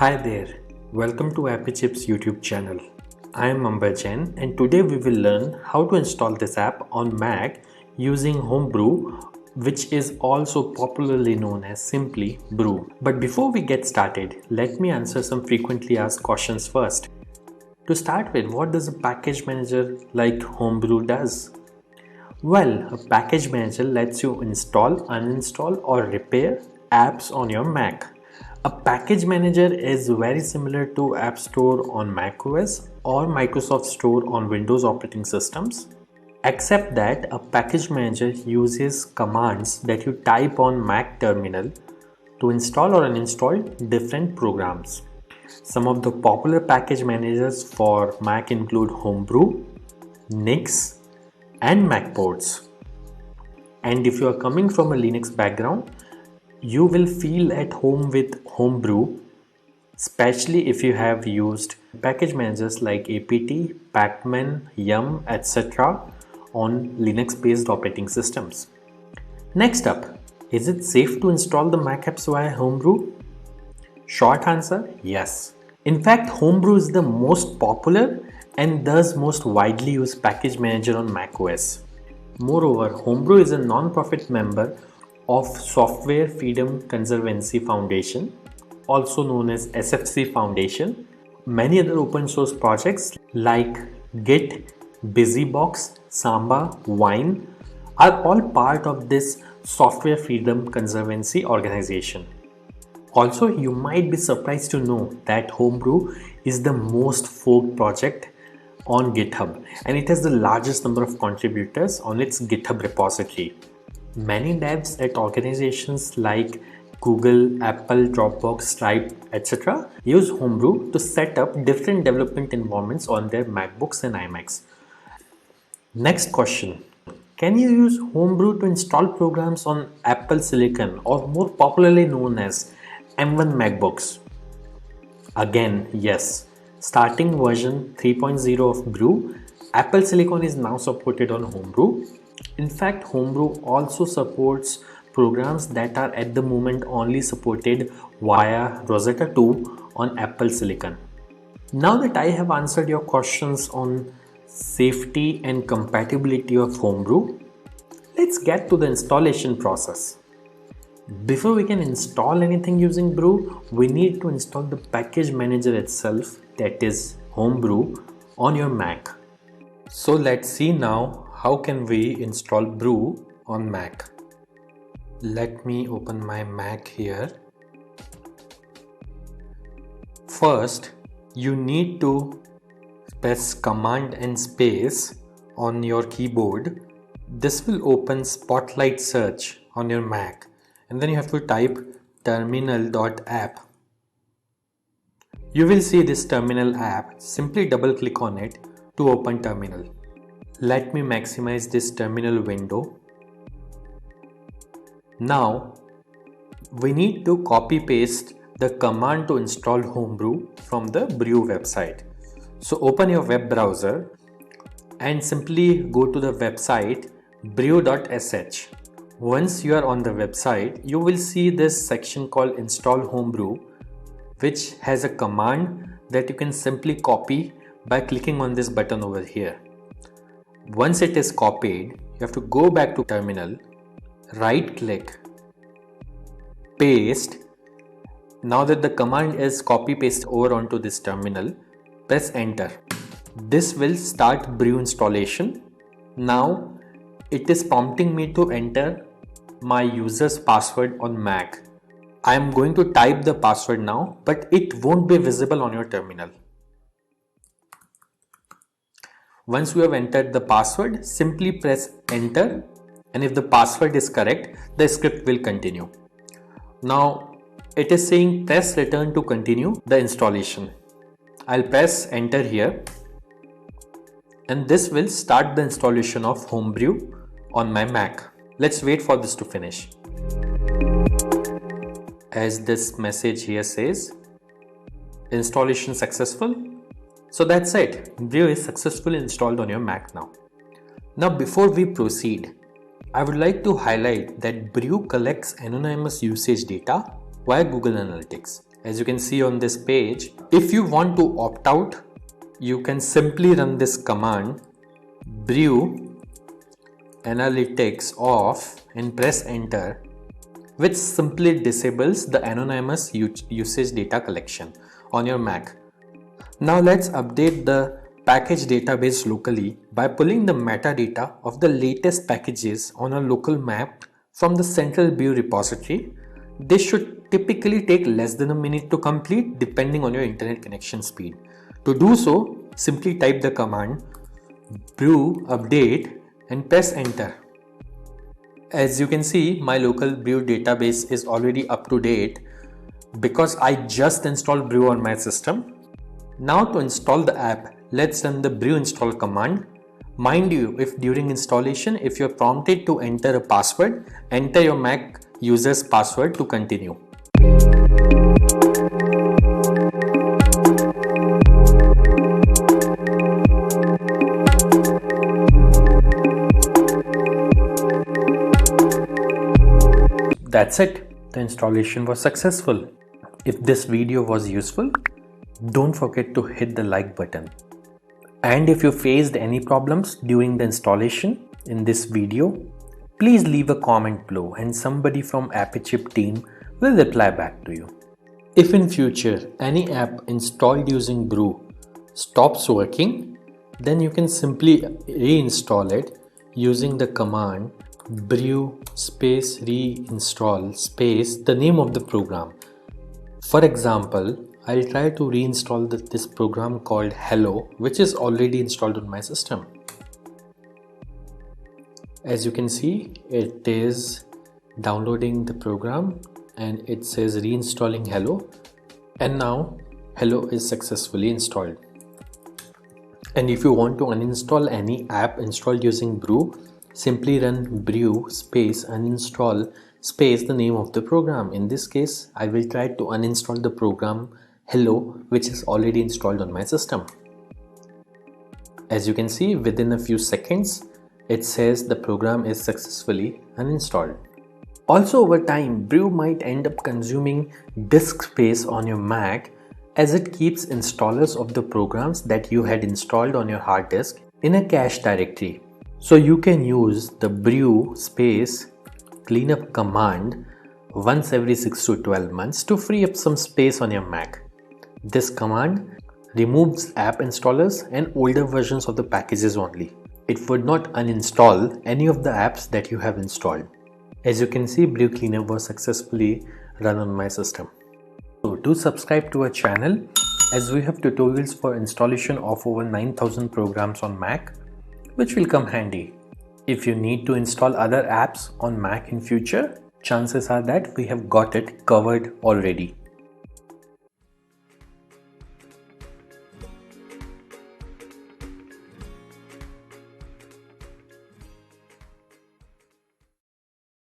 Hi there, welcome to Appy Chips YouTube channel. I am Ambajan and today we will learn how to install this app on Mac using Homebrew, which is also popularly known as simply Brew. But before we get started, let me answer some frequently asked questions first. To start with, what does a package manager like Homebrew does? Well, a package manager lets you install, uninstall or repair apps on your Mac. A package manager is very similar to App Store on macOS or Microsoft Store on Windows operating systems, except that a package manager uses commands that you type on Mac terminal to install or uninstall different programs. Some of the popular package managers for Mac include Homebrew, Nix, and Macports. And if you are coming from a Linux background, you will feel at home with Homebrew, especially if you have used package managers like apt, pacman, yum, etc. on Linux based operating systems. Next up, is it safe to install the Mac apps via Homebrew? Short answer, yes. In fact, Homebrew is the most popular and thus most widely used package manager on macOS. Moreover, Homebrew is a non-profit member of Software Freedom Conservancy Foundation, also known as SFC Foundation. Many other open source projects like Git, BusyBox, Samba, Wine are all part of this Software Freedom Conservancy organization. Also, you might be surprised to know that Homebrew is the most forked project on GitHub and it has the largest number of contributors on its GitHub repository. Many devs at organizations like Google, Apple, Dropbox, Stripe, etc. use Homebrew to set up different development environments on their MacBooks and iMacs. Next question. Can you use Homebrew to install programs on Apple Silicon or more popularly known as M1 MacBooks? Again, yes. Starting version 3.0 of Brew, Apple Silicon is now supported on Homebrew. In fact, Homebrew also supports programs that are at the moment only supported via Rosetta 2 on Apple Silicon. Now that I have answered your questions on safety and compatibility of Homebrew, let's get to the installation process. Before we can install anything using Brew, we need to install the package manager itself, that is Homebrew, on your Mac. So let's see now how can we install Brew on Mac. Let me open my Mac here. First, you need to press Command and space on your keyboard. This will open Spotlight Search on your Mac. And then you have to type terminal.app. You will see this terminal app. Simply double click on it to open terminal. Let me maximize this terminal window. Now we need to copy paste the command to install Homebrew from the Brew website. So open your web browser and simply go to the website brew.sh. Once you are on the website, you will see this section called Install Homebrew, which has a command that you can simply copy by clicking on this button over here. Once it is copied, you have to go back to terminal, right click, paste. Now that the command is copy paste over onto this terminal, press enter. This will start Brew installation. Now it is prompting me to enter my user's password on Mac. I am going to type the password now, but it won't be visible on your terminal. Once you have entered the password, simply press enter, and if the password is correct, the script will continue. Now it is saying press return to continue the installation. I'll press enter here, and this will start the installation of Homebrew on my Mac. Let's wait for this to finish. As this message here says, installation successful. So that's it. Brew is successfully installed on your Mac now. Now before we proceed, I would like to highlight that Brew collects anonymous usage data via Google Analytics. As you can see on this page, if you want to opt out, you can simply run this command brew analytics off and press enter, which simply disables the anonymous usage data collection on your Mac. Now let's update the package database locally by pulling the metadata of the latest packages on a local map from the central brew repository. This should typically take less than a minute to complete depending on your internet connection speed. To do so, simply type the command brew update and press enter. As you can see, my local brew database is already up to date because I just installed brew on my system. Now to install the app, let's run the brew install command. Mind you, if during installation, if you're prompted to enter a password, enter your Mac user's password to continue. That's it. The installation was successful. If this video was useful, don't forget to hit the like button. And if you faced any problems during the installation in this video, please leave a comment below and somebody from AppyChip team will reply back to you. If in future any app installed using brew stops working, then you can simply reinstall it using the command brew space reinstall space the name of the program. For example, I'll try to reinstall this program called Hello, which is already installed on my system. As you can see, it is downloading the program and it says reinstalling Hello, and now Hello is successfully installed. And if you want to uninstall any app installed using brew, simply run brew space uninstall space the name of the program. In this case, I will try to uninstall the program Hello, which is already installed on my system. As you can see, within a few seconds, it says the program is successfully uninstalled. Also, over time, brew might end up consuming disk space on your Mac as it keeps installers of the programs that you had installed on your hard disk in a cache directory. So you can use the brew space cleanup command once every 6 to 12 months to free up some space on your Mac. This command removes app installers and older versions of the packages only. It would not uninstall any of the apps that you have installed. As you can see, brew cleanup was successfully run on my system. So do subscribe to our channel as we have tutorials for installation of over 9,000 programs on Mac, which will come handy. If you need to install other apps on Mac in future, chances are that we have got it covered already.